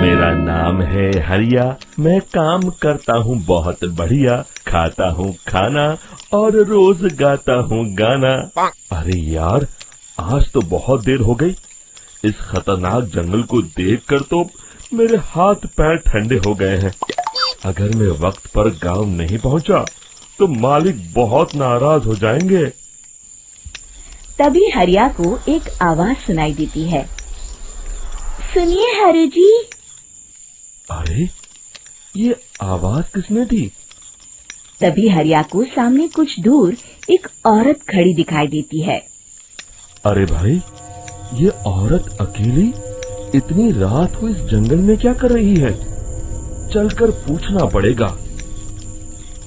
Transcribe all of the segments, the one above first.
मेरा नाम है हरिया, मैं काम करता हूँ बहुत बढ़िया, खाता हूँ खाना और रोज गाता हूँ गाना। अरे यार, आज तो बहुत देर हो गई। इस खतरनाक जंगल को देखकर तो मेरे हाथ पैर ठंडे हो गए हैं। अगर मैं वक्त पर गांव नहीं पहुंचा तो मालिक बहुत नाराज हो जाएंगे। तभी हरिया को एक आवाज सुनाई देती है। सुनिए हरु जी। अरे, ये आवाज किसने दी? तभी हरिया को सामने कुछ दूर एक औरत खड़ी दिखाई देती है। अरे भाई, ये औरत अकेली इतनी रात को इस जंगल में क्या कर रही है? चलकर पूछना पड़ेगा।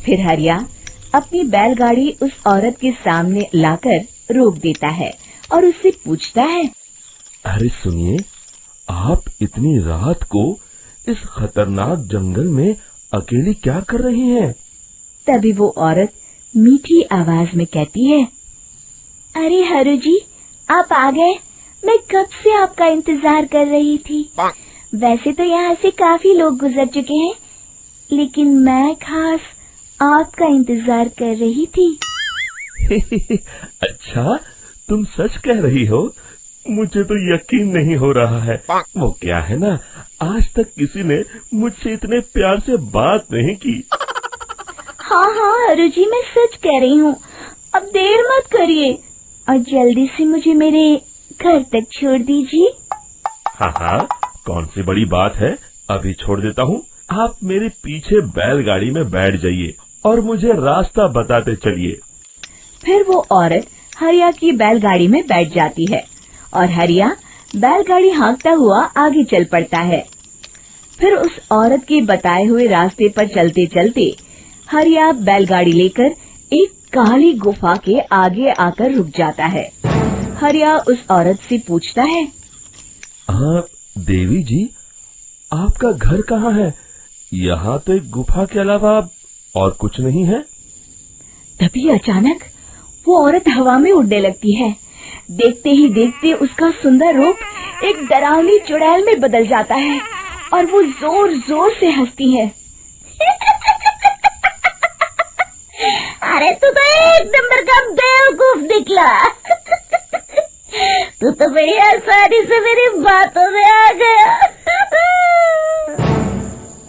फिर हरिया अपनी बैलगाड़ी उस औरत के सामने लाकर रोक देता है और उससे पूछता है। अरे सुनिए, आप इतनी रात को इस खतरनाक जंगल में अकेली क्या कर रही हैं? तभी वो औरत मीठी आवाज में कहती है, अरे हरु जी, आप आ गए। मैं कब से आपका इंतजार कर रही थी। वैसे तो यहाँ से काफी लोग गुजर चुके हैं, लेकिन मैं खास आपका इंतजार कर रही थी। अच्छा, तुम सच कह रही हो? मुझे तो यकीन नहीं हो रहा है। वो क्या है ना, आज तक किसी ने मुझसे इतने प्यार से बात नहीं की। हाँ हाँ हरु जी, मैं सच कह रही हूँ। अब देर मत करिए और जल्दी से मुझे मेरे घर तक छोड़ दीजिए। हाँ हाँ, कौन सी बड़ी बात है, अभी छोड़ देता हूँ। आप मेरे पीछे बैलगाड़ी में बैठ जाइए और मुझे रास्ता बताते चलिए। फिर वो औरत हरिया की बैलगाड़ी में बैठ जाती है और हरिया बैलगाड़ी हाँकता हुआ आगे चल पड़ता है। फिर उस औरत के बताए हुए रास्ते पर चलते चलते हरिया बैलगाड़ी लेकर एक काली गुफा के आगे आकर रुक जाता है। हरिया उस औरत से पूछता है, हाँ देवी जी, आपका घर कहाँ है? यहाँ तो एक गुफा के अलावा और कुछ नहीं है। तभी अचानक वो औरत हवा में उड़ने लगती है। देखते ही देखते उसका सुंदर रूप एक डरावनी चुड़ैल में बदल जाता है और वो जोर जोर से हंसती है। अरे तू तो एक नंबर का बेवकूफ निकला। तू तो बड़ी आसानी से मेरी बातों में आ गया।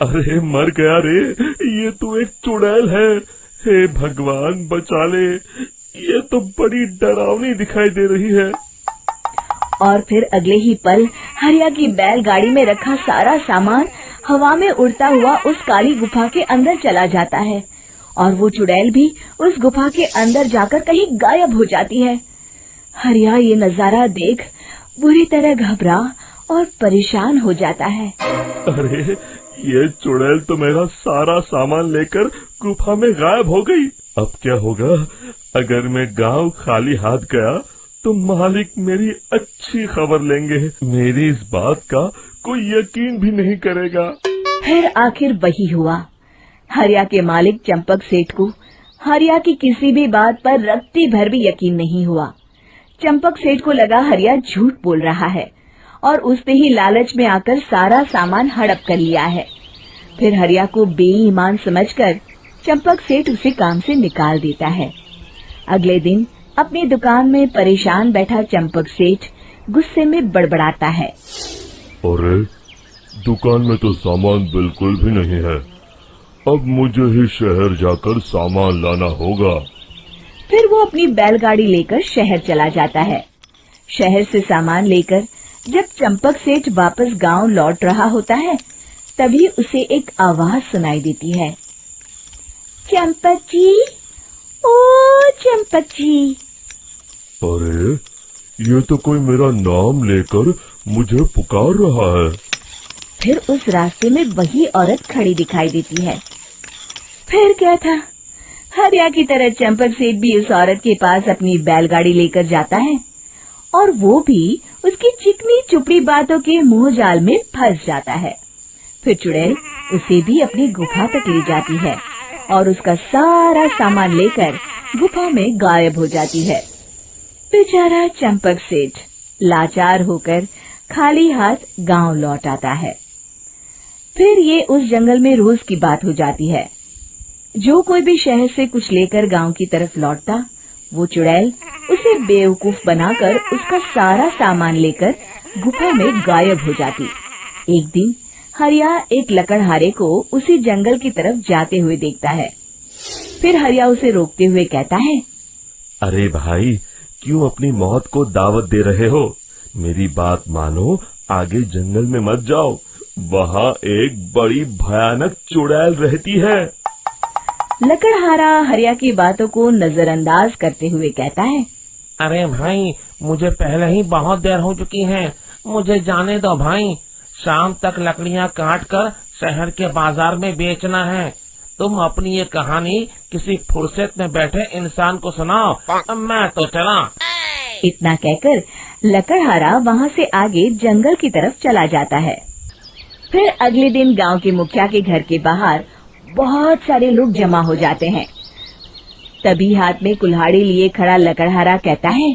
अरे मर गया रे, ये तो एक चुड़ैल है। हे भगवान बचा ले, ये तो बड़ी डरावनी दिखाई दे रही है। और फिर अगले ही पल हरिया की बैलगाड़ी में रखा सारा सामान हवा में उड़ता हुआ उस काली गुफा के अंदर चला जाता है और वो चुड़ैल भी उस गुफा के अंदर जाकर कहीं गायब हो जाती है। हरिया ये नजारा देख बुरी तरह घबरा और परेशान हो जाता है। अरे, ये चुड़ैल तो मेरा सारा सामान लेकर गुफा में गायब हो गई। अब क्या होगा? अगर मैं गांव खाली हाथ गया तो मालिक मेरी अच्छी खबर लेंगे। मेरी इस बात का कोई यकीन भी नहीं करेगा। फिर आखिर वही हुआ। हरिया के मालिक चंपक सेठ को हरिया की किसी भी बात पर रत्ती भर भी यकीन नहीं हुआ। चंपक सेठ को लगा हरिया झूठ बोल रहा है और उसने ही लालच में आकर सारा सामान हड़प कर लिया है। फिर हरिया को बेईमान समझकर चंपक सेठ उसे काम से निकाल देता है। अगले दिन अपनी दुकान में परेशान बैठा चंपक सेठ गुस्से में बड़बड़ाता है। अरे, दुकान में तो सामान बिल्कुल भी नहीं है। अब मुझे ही शहर जाकर सामान लाना होगा। फिर वो अपनी बैलगाड़ी लेकर शहर चला जाता है। शहर से सामान लेकर जब चंपक सेठ वापस गांव लौट रहा होता है, तभी उसे एक आवाज सुनाई देती है। चंपक जी, ओ चंपक जी। अरे, ये तो कोई मेरा नाम लेकर मुझे पुकार रहा है। फिर उस रास्ते में वही औरत खड़ी दिखाई देती है। फिर क्या था, हरिया की तरह चंपक सेठ भी उस औरत के पास अपनी बैलगाड़ी लेकर जाता है और वो भी उसकी चिकनी चुपड़ी बातों के मुंह जाल में फंस जाता है। फिर चुड़ैल उसे भी अपनी गुफा तक ले जाती है और उसका सारा सामान लेकर गुफा में गायब हो जाती है। बेचारा चंपक सेठ लाचार होकर खाली हाथ गांव लौट आता है। फिर ये उस जंगल में रोज की बात हो जाती है। जो कोई भी शहर से कुछ लेकर गांव की तरफ लौटता, वो चुड़ैल उसे बेवकूफ बनाकर उसका सारा सामान लेकर गुफा में गायब हो जाती। एक दिन हरिया एक लकड़हारे को उसी जंगल की तरफ जाते हुए देखता है। फिर हरिया उसे रोकते हुए कहता है, अरे भाई, क्यों अपनी मौत को दावत दे रहे हो? मेरी बात मानो, आगे जंगल में मत जाओ, वहाँ एक बड़ी भयानक चुड़ैल रहती है। लकड़हारा हरिया की बातों को नजरअंदाज करते हुए कहता है, अरे भाई, मुझे पहले ही बहुत देर हो चुकी है, मुझे जाने दो भाई। शाम तक लकड़ियाँ काट कर शहर के बाजार में बेचना है। तुम अपनी ये कहानी किसी फुर्सत में बैठे इंसान को सुनाओ, मैं तो चला। इतना कहकर लकड़हारा वहाँ से आगे जंगल की तरफ चला जाता है। फिर अगले दिन गांव के मुखिया के घर के बाहर बहुत सारे लोग जमा हो जाते हैं। तभी हाथ में कुल्हाड़ी लिए खड़ा लकड़हारा कहता है,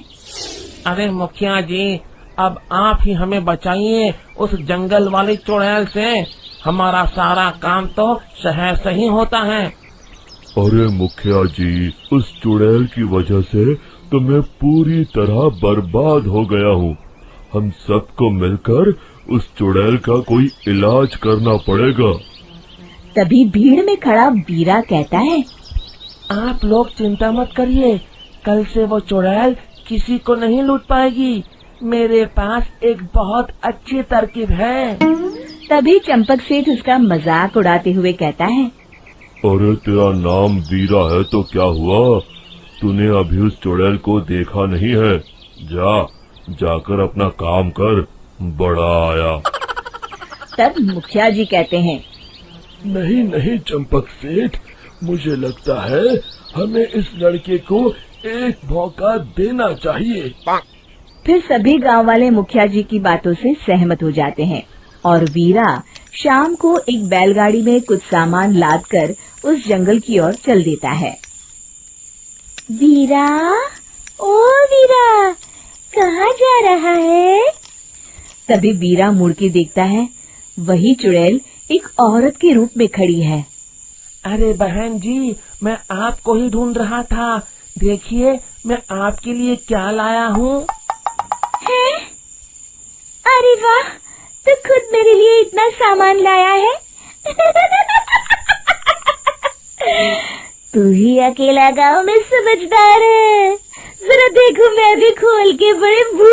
अरे मुखिया जी, अब आप ही हमें बचाइए उस जंगल वाली चुड़ैल से। हमारा सारा काम तो शहर से ही होता है। अरे मुखिया जी, उस चुड़ैल की वजह से तो मैं पूरी तरह बर्बाद हो गया हूँ। हम सबको मिलकर उस चुड़ैल का कोई इलाज करना पड़ेगा। तभी भीड़ में खड़ा वीरा कहता है, आप लोग चिंता मत करिए, कल से वो चुड़ैल किसी को नहीं लूट पाएगी। मेरे पास एक बहुत अच्छी तरकीब है। तभी चंपक सेठ उसका मजाक उड़ाते हुए कहता है, अरे तेरा नाम वीरा है तो क्या हुआ? तूने अभी उस चुड़ैल को देखा नहीं है? जाकर अपना काम कर, बड़ा आया। तब मुखिया जी कहते हैं, नहीं चंपक सेठ, मुझे लगता है हमें इस लड़के को एक मौका देना चाहिए। फिर सभी गांव वाले मुखिया जी की बातों से सहमत हो जाते हैं और वीरा शाम को एक बैलगाड़ी में कुछ सामान लादकर उस जंगल की ओर चल देता है। वीरा, ओ वीरा, कहाँ जा रहा है? तभी वीरा मुड़ के देखता है, वही चुड़ैल एक औरत के रूप में खड़ी है। अरे बहन जी, मैं आपको ही ढूंढ रहा था। देखिए, मैं आपके लिए क्या लाया हूँ। हैं? अरे वाह, तो खुद मेरे लिए इतना सामान लाया है। तू ही अकेला गांव में समझदार है। जरा देखो, मैं भी खोल के बड़े